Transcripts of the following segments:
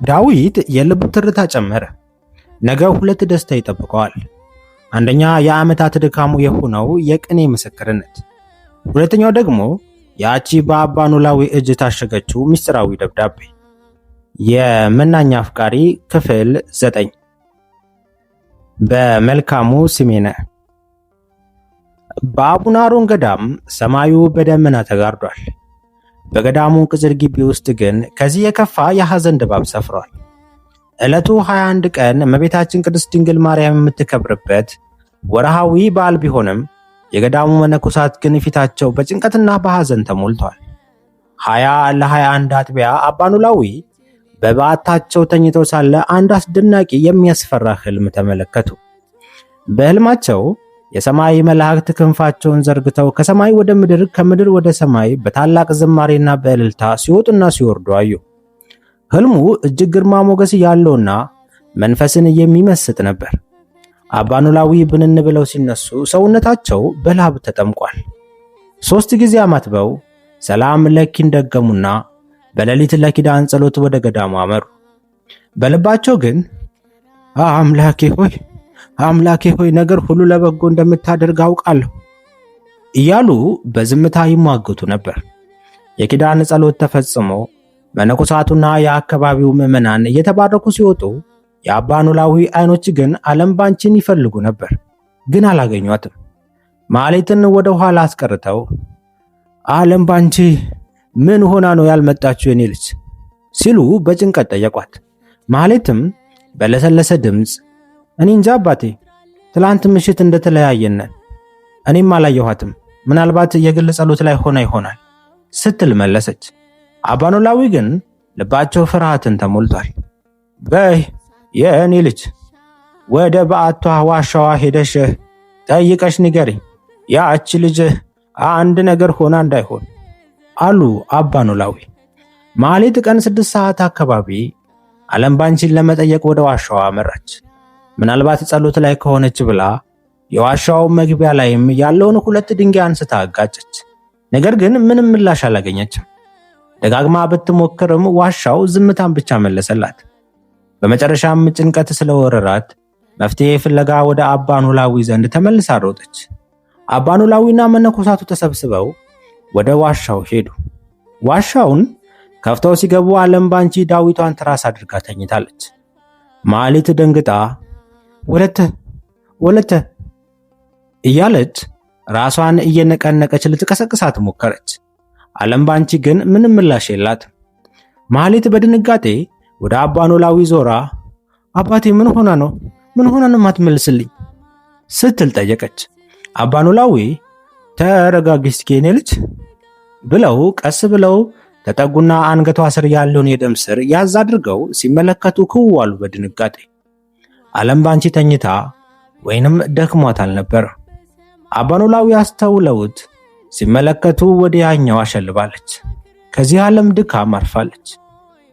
ዳዊት የልቡ ትርታ ጨመረ። ነገ ሁለት ደስታ ይጠብቀዋል። አንደኛ የዓመታት ድካሙ የሆነው የቅኔ ምስክርነት፣ ሁለተኛው ደግሞ ያቺ በአባ ኖላዊ እጅ ታሸገችው ምስጢራዊ ደብዳቤ። የመናኛ አፍቃሪ ክፍል 9 በመልካሙ ስሜነ። በአቡነ አሮን ገዳም ሰማዩ በደመና ተጋርዷል። በገዳሙ ቅጽር ግቢ ውስጥ ግን ከዚህ የከፋ የሐዘን ድባብ ሰፍሯል። ዕለቱ 21 ቀን እመቤታችን ቅድስት ድንግል ማርያም የምትከብርበት ወርሃዊ በዓል ቢሆንም የገዳሙ መነኮሳት ግን ፊታቸው በጭንቀትና በሐዘን ተሞልቷል። 20 ለ21 አጥቢያ አባ ኖላዊ በበዓታቸው ተኝተው ሳለ አንድ አስደናቂ የሚያስፈራ ህልም ተመለከቱ። በህልማቸው የሰማይ መላእክት ክንፋቸውን ዘርግተው ከሰማይ ወደ ምድር ከምድር ወደ ሰማይ በታላቅ ዝማሬና በእልልታ ሲወጡና ሲወርዱ አዩ። ህልሙ እጅግ ግርማ ሞገስ ያለውና መንፈስን የሚመስጥ ነበር። አባ ኖላዊ ብንን ብለው ሲነሱ ሰውነታቸው በላብ ተጠምቋል። 3 ጊዜ አማትበው ሰላም ለኪን ደገሙና በሌሊት ለኪዳን ጸሎት ወደ ገዳሙ አመሩ። በልባቸው ግን አምላኬ ሆይ ነገር ሁሉ ለበጎ እንደምታደርግ አውቃለሁ እያሉ በዝምታ ይሟገቱ ነበር። የኪዳን ጸሎት ተፈጽሞ መነኮሳቱና የአካባቢው ምዕመናን እየተባረኩ ሲወጡ የአባ ኖላዊ አይኖች ግን ዓለም ባንቺን ይፈልጉ ነበር፣ ግን አላገኟትም። ማህሌትን ወደ ኋላ አስቀርተው ዓለም ባንቺ ምን ሆና ነው ያልመጣችው የኔ ልጅ ሲሉ በጭንቀት ጠየቋት። ማህሌትም በለሰለሰ ድምፅ እኔ እንጃ አባቴ፣ ትላንት ምሽት እንደተለያየን እኔም አላየኋትም፣ ምናልባት የግል ጸሎት ላይ ሆና ይሆናል ስትል መለሰች። አባ ኖላዊ ግን ልባቸው ፍርሃትን ተሞልቷል። በይ የእኔ ልጅ ወደ በዓቷ ዋሻዋ ሄደሽ ጠይቀሽ ንገሪ፣ ያች ልጅ አንድ ነገር ሆና እንዳይሆን አሉ አባ ኖላዊ። ማህሌት ቀን 6 ሰዓት አካባቢ ዓለም ባንቺን ለመጠየቅ ወደ ዋሻዋ አመራች። ምናልባት ጸሎት ላይ ከሆነች ብላ የዋሻው መግቢያ ላይም ያለውን 2 ድንጋይ አንስታ አጋጨች። ነገር ግን ምንም ምላሽ አላገኘችም። ደጋግማ ብትሞክርም ዋሻው ዝምታን ብቻ መለሰላት። በመጨረሻም ጭንቀት ስለወረራት መፍትሄ ፍለጋ ወደ አባ ኖላዊ ዘንድ ተመልሳ ሮጠች። አባ ኖላዊና መነኮሳቱ ተሰብስበው ወደ ዋሻው ሄዱ። ዋሻውን ከፍተው ሲገቡ ዓለም ባንቺ ዳዊቷን ትራስ አድርጋ ተኝታለች። ማህሌት ደንግጣ ወለተ እያለች ራሷን እየነቀነቀች ልትቀሰቅሳት ሞከረች። ዓለም ባንቺ ግን ምንም ምላሽ የላትም። ማህሌት በድንጋጤ ወደ አባ ኖላዊ ዞራ አባቴ ምን ሆና ነው የማትመልስልኝ ስትል ጠየቀች። አባ ኖላዊ ተረጋጊ እስኪ የኔ ልጅ ብለው ቀስ ብለው ተጠጉና አንገቷ ስር ያለውን የደም ስር ያዝ አድርገው ሲመለከቱ ክዋሉ በድንጋጤ። ዓለም ባንቺ ተኝታ ወይንም ደክሟት አልነበር። አባ ኖላዊ አስተውለውት ሲመለከቱ ወዲያኛው አሸልባለች። ከዚህ ዓለም ድካም አርፋለች፣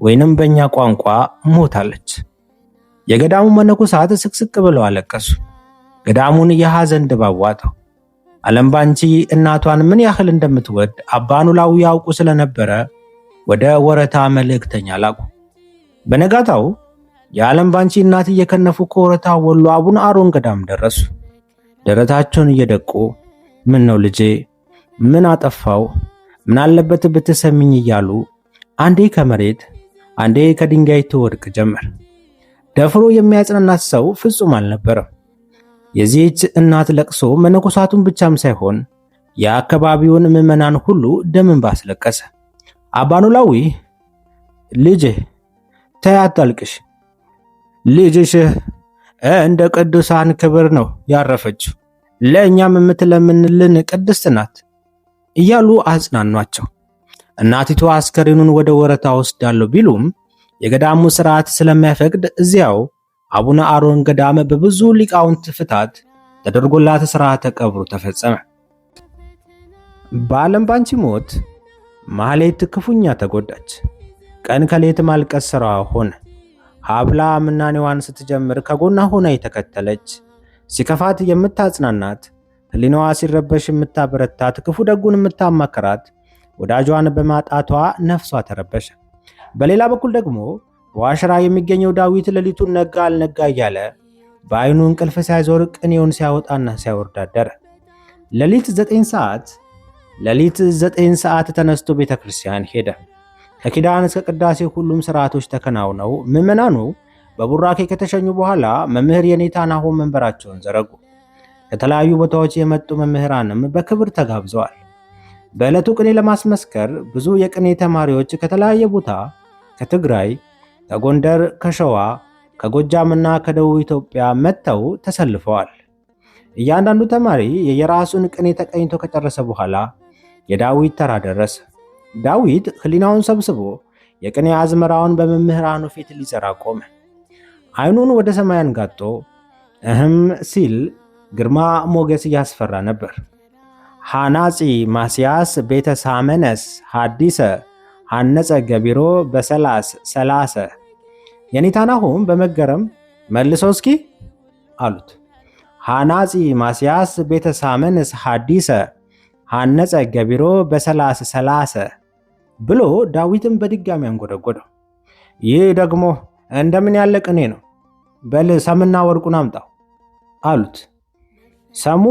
ወይንም በእኛ ቋንቋ ሞታለች። የገዳሙ መነኮሳት ስቅስቅ ብለው አለቀሱ። ገዳሙን የሐዘን ድባብ ዋጠው። ዓለም ባንቺ እናቷን ምን ያህል እንደምትወድ አባ ኖላዊ ያውቁ ስለነበረ ወደ ወረታ መልእክተኛ ላኩ። በነጋታው የዓለም ባንቺ እናት እየከነፉ ከወረታ ወሎ አቡነ አሮን ገዳም ደረሱ። ደረታቸውን እየደቁ ምን ነው ልጄ፣ ምን አጠፋው፣ ምን አለበት ብትሰሚኝ እያሉ አንዴ ከመሬት አንዴ ከድንጋይ ትወድቅ ጀመር። ደፍሮ የሚያጽናናት ሰው ፍጹም አልነበረም። የዚህች እናት ለቅሶ መነኮሳቱን ብቻም ሳይሆን የአካባቢውን ምዕመናን ሁሉ ደምን ባስለቀሰ። አባ ኖላዊ ልጄ ተይ አታልቅሽ፣ ልጅሽ እንደ ቅዱሳን ክብር ነው ያረፈችው፣ ለእኛም የምትለምንልን ቅድስት ናት እያሉ አጽናኗቸው። እናቲቱ አስከሬኑን ወደ ወረታ ወስዳለሁ ቢሉም የገዳሙ ሥርዓት ስለማይፈቅድ እዚያው አቡነ አሮን ገዳም በብዙ ሊቃውንት ፍታት ተደርጎላት ሥርዓተ ቀብሩ ተፈጸመ። በዓለም ባንቺ ሞት ማህሌት ክፉኛ ተጎዳች። ቀን ከሌት ማልቀስ ሥራዋ ሆነ። ሀብላ ምናኔዋን ስትጀምር ከጎና ሆና የተከተለች፣ ሲከፋት የምታጽናናት፣ ህሊናዋ ሲረበሽ የምታበረታት፣ ክፉ ደጉን የምታማከራት ወዳጇን በማጣቷ ነፍሷ ተረበሸ። በሌላ በኩል ደግሞ በዋሽራ የሚገኘው ዳዊት ሌሊቱን ነጋ አልነጋ እያለ በዓይኑ እንቅልፍ ሳይዞር ቅኔውን ሲያወጣና ሲያወርድ አደረ። ሌሊት 9 ሰዓት ተነስቶ ቤተክርስቲያን ሄደ። ከኪዳን እስከ ቅዳሴ ሁሉም ስርዓቶች ተከናውነው ምዕመናኑ በቡራኬ ከተሸኙ በኋላ መምህር የኔታ ናሆም መንበራቸውን ዘረጉ። ከተለያዩ ቦታዎች የመጡ መምህራንም በክብር ተጋብዘዋል። በዕለቱ ቅኔ ለማስመስከር ብዙ የቅኔ ተማሪዎች ከተለያየ ቦታ ከትግራይ፣ ከጎንደር፣ ከሸዋ፣ ከጎጃምና ከደቡብ ኢትዮጵያ መጥተው ተሰልፈዋል። እያንዳንዱ ተማሪ የየራሱን ቅኔ ተቀኝቶ ከጨረሰ በኋላ የዳዊት ተራ ደረሰ። ዳዊት ሕሊናውን ሰብስቦ የቅኔ አዝመራውን በመምህራኑ ፊት ሊዘራ ቆመ። ዓይኑን ወደ ሰማይ አንጋጦ እህም ሲል ግርማ ሞገስ እያስፈራ ነበር። ሐናጺ ማስያስ ቤተ ሳመነስ ሐዲሰ ሐነጸ ገቢሮ በሰላሰ። የኔታ ናሆም በመገረም መልሰው እስኪ አሉት። ሐናጺ ማስያስ ቤተ ሳመነስ ሐዲሰ ሐነጸ ገቢሮ በሰላሰ ብሎ ዳዊትን በድጋሚ አንጎደጎደው። ይህ ደግሞ እንደምን ያለ ቅኔ ነው? በል ሰምና ወርቁን አምጣው አሉት። ሰሙ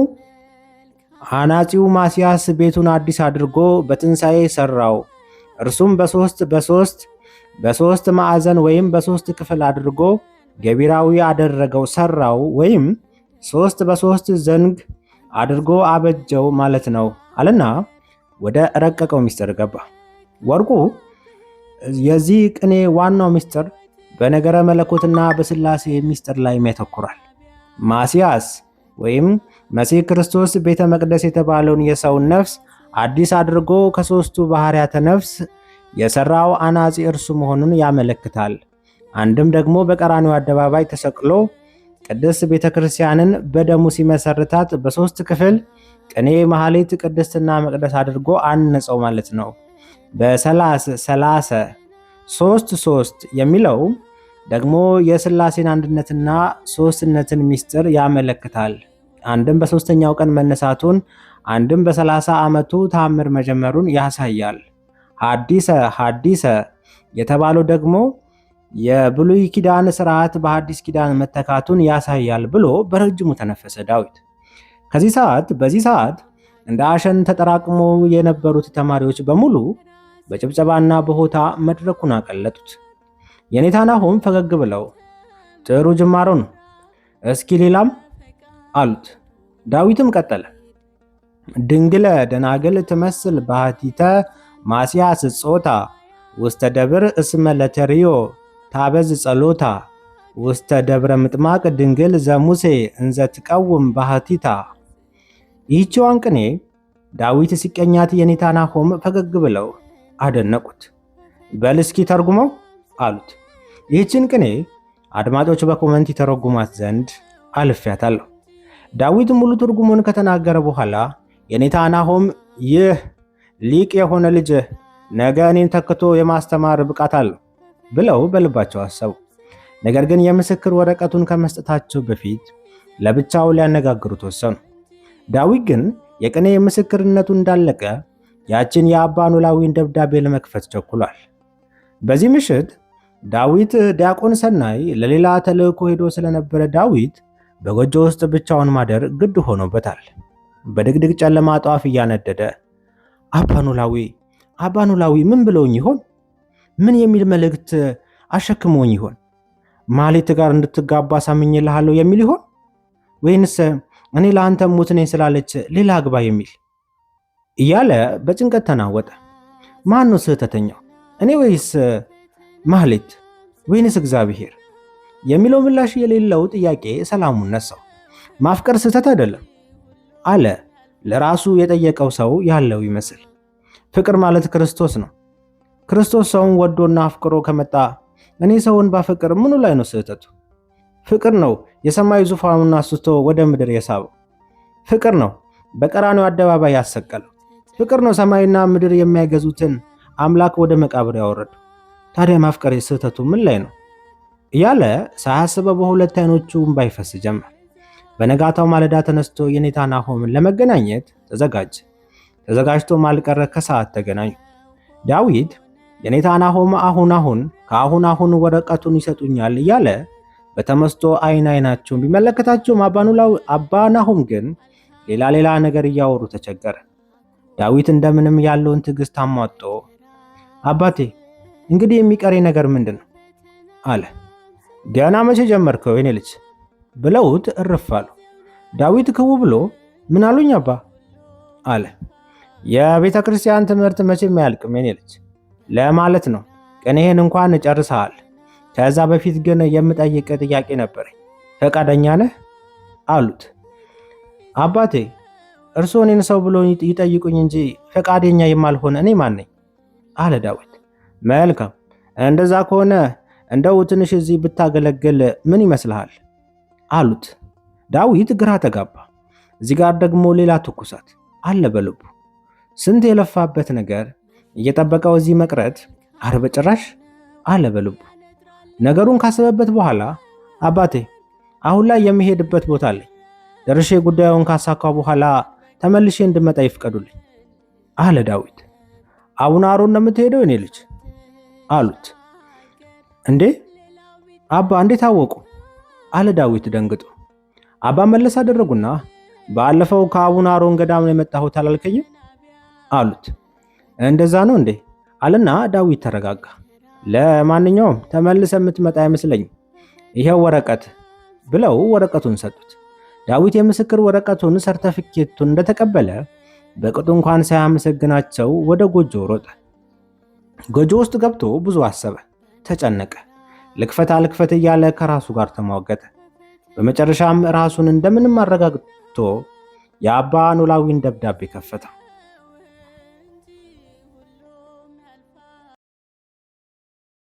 አናጺው ማስያስ ቤቱን አዲስ አድርጎ በትንሣኤ ሰራው። እርሱም በሶስት ማዕዘን ወይም በሶስት ክፍል አድርጎ ገቢራዊ አደረገው ሰራው፣ ወይም 3 ዘንግ አድርጎ አበጀው ማለት ነው አለና ወደ ረቀቀው ምስጢር ገባ። ወርቁ የዚህ ቅኔ ዋናው ምስጢር በነገረ መለኮትና በስላሴ ምስጢር ላይ ያተኩራል። ማስያስ ወይም መሲህ ክርስቶስ ቤተ መቅደስ የተባለውን የሰውን ነፍስ አዲስ አድርጎ ከሶስቱ ባህሪያተ ነፍስ የሰራው አናጺ እርሱ መሆኑን ያመለክታል። አንድም ደግሞ በቀራንዮ አደባባይ ተሰቅሎ ቅድስት ቤተ ክርስቲያንን በደሙ ሲመሰርታት በሶስት ክፍል ቅኔ፣ ማህሌት፣ ቅድስትና መቅደስ አድርጎ አነጸው ማለት ነው። በሰላሰ 3 የሚለው ደግሞ የስላሴን አንድነትና ሶስትነትን ምስጢር ያመለክታል። አንድም በሶስተኛው ቀን መነሳቱን፣ አንድም በ30 ዓመቱ ተአምር መጀመሩን ያሳያል። ሐዲሰ የተባለው ደግሞ የብሉይ ኪዳን ስርዓት በሐዲስ ኪዳን መተካቱን ያሳያል ብሎ በረጅሙ ተነፈሰ ዳዊት። በዚህ ሰዓት እንደ አሸን ተጠራቅሞ የነበሩት ተማሪዎች በሙሉ በጭብጨባና በሆታ መድረኩን አቀለጡት። የኔታ ናሆም ፈገግ ብለው ጥሩ ጅማሮ ነው፣ እስኪ ሌላም አሉት። ዳዊትም ቀጠለ። ድንግለ ደናግል ትመስል ባህቲተ ማስያስ ጾታ ውስተ ደብር እስመ ለተሪዮ ታበዝ ጸሎታ ውስተ ደብረ ምጥማቅ ድንግል ዘሙሴ እንዘ ትቀውም ባህቲታ። ይህችዋን ቅኔ ዳዊት ሲቀኛት የኔታ ናሆም ፈገግ ብለው አደነቁት። በል እስኪ ተርጉመው አሉት። ይህችን ቅኔ አድማጮች በኮመንት ይተረጉማት ዘንድ አልፌያታለሁ። ዳዊት ሙሉ ትርጉሙን ከተናገረ በኋላ የኔታ ናሆም ይህ ሊቅ የሆነ ልጅ ነገ እኔን ተክቶ የማስተማር ብቃት አለው ብለው በልባቸው አሰቡ። ነገር ግን የምስክር ወረቀቱን ከመስጠታቸው በፊት ለብቻው ሊያነጋግሩት ወሰኑ። ዳዊት ግን የቅኔ ምስክርነቱ እንዳለቀ ያችን የአባ ኖላዊን ደብዳቤ ለመክፈት ቸኩሏል። በዚህ ምሽት ዳዊት ዲያቆን ሰናይ ለሌላ ተልእኮ ሄዶ ስለነበረ ዳዊት በጎጆ ውስጥ ብቻውን ማደር ግድ ሆኖበታል። በድቅድቅ ጨለማ ጧፍ እያነደደ አባ ኖላዊ ምን ብለውኝ ይሆን? ምን የሚል መልእክት አሸክመውኝ ይሆን? ማህሌት ጋር እንድትጋባ ሳምኜልሃለሁ የሚል ይሆን? ወይንስ እኔ ለአንተ ሙት ነኝ ስላለች ሌላ አግባ የሚል እያለ በጭንቀት ተናወጠ። ማን ነው ስህተተኛው? እኔ ወይስ ማህሌት ወይንስ እግዚአብሔር የሚለው ምላሽ የሌለው ጥያቄ ሰላሙን ነሳው። ማፍቀር ስህተት አይደለም አለ ለራሱ የጠየቀው ሰው ያለው ይመስል። ፍቅር ማለት ክርስቶስ ነው። ክርስቶስ ሰውን ወዶና አፍቅሮ ከመጣ እኔ ሰውን ባፈቅር ምኑ ላይ ነው ስህተቱ? ፍቅር ነው የሰማይ ዙፋኑን አስቶ ወደ ምድር የሳበው። ፍቅር ነው በቀራንዮ አደባባይ ያሰቀለው። ፍቅር ነው ሰማይና ምድር የሚያገዙትን አምላክ ወደ መቃብር ያወረደው። ታዲያ ማፍቀር ስህተቱ ምን ላይ ነው እያለ ሳያስበው በሁለት አይኖቹ እንባ ይፈስ ጀመር። በነጋታው ማለዳ ተነስቶ የኔታ ናሆምን ለመገናኘት ተዘጋጅቶ ማልቀረ ከሰዓት ተገናኙ። ዳዊት የኔታ ናሆም አሁን አሁን ወረቀቱን ይሰጡኛል እያለ በተመስጦ አይናቸውን ቢመለከታቸውም አባ ናሆም ግን ሌላ ነገር እያወሩ ተቸገረ። ዳዊት እንደምንም ያለውን ትዕግስት አሟጦ አባቴ እንግዲህ የሚቀረኝ ነገር ምንድን ነው አለ። ገና መቼ ጀመርከው የኔ ልጅ ብለውት እርፍ አሉ። ዳዊት ክው ብሎ ምን አሉኝ አባ አለ። የቤተ ክርስቲያን ትምህርት መቼም አያልቅም የኔ ልጅ ለማለት ነው። ቅኔህን እንኳን ጨርሰሃል። ከዛ በፊት ግን የምጠይቅ ጥያቄ ነበረኝ። ፈቃደኛ ነህ አሉት። አባቴ እርስዎ እኔን ሰው ብሎ ይጠይቁኝ እንጂ ፈቃደኛ የማልሆን እኔ ማን ነኝ አለ ዳዊት። መልካም እንደዛ ከሆነ እንደው ትንሽ እዚህ ብታገለግል ምን ይመስልሃል አሉት። ዳዊት ግራ ተጋባ። እዚህ ጋር ደግሞ ሌላ ትኩሳት አለ በልቡ። ስንት የለፋበት ነገር እየጠበቀው እዚህ መቅረት አረ በጭራሽ አለ በልቡ። ነገሩን ካሰበበት በኋላ አባቴ አሁን ላይ የሚሄድበት ቦታ አለኝ። ደርሼ ጉዳዩን ካሳካው በኋላ ተመልሼ እንድመጣ ይፍቀዱልኝ አለ ዳዊት። አቡነ አሮን ነው የምትሄደው የኔ ልጅ አሉት። እንዴ አባ እንዴት አወቁ አለ ዳዊት ደንግጦ። አባ መለስ አደረጉና ባለፈው ከአቡነ አሮን ገዳም ነው የመጣሁት አላልከኝም አሉት። እንደዛ ነው እንዴ አለና ዳዊት ተረጋጋ። ለማንኛውም ተመልሰ የምትመጣ አይመስለኝም፣ ይሄው ወረቀት ብለው ወረቀቱን ሰጡት። ዳዊት የምስክር ወረቀቱን ሰርተፊኬቱን እንደተቀበለ በቅጡ እንኳን ሳያመሰግናቸው ወደ ጎጆ ሮጠ። ጎጆ ውስጥ ገብቶ ብዙ አሰበ፣ ተጨነቀ። ልክፈት እያለ ከራሱ ጋር ተሟገተ። በመጨረሻም ራሱን እንደምንም አረጋግቶ የአባ ኖላዊን ደብዳቤ ከፈተው።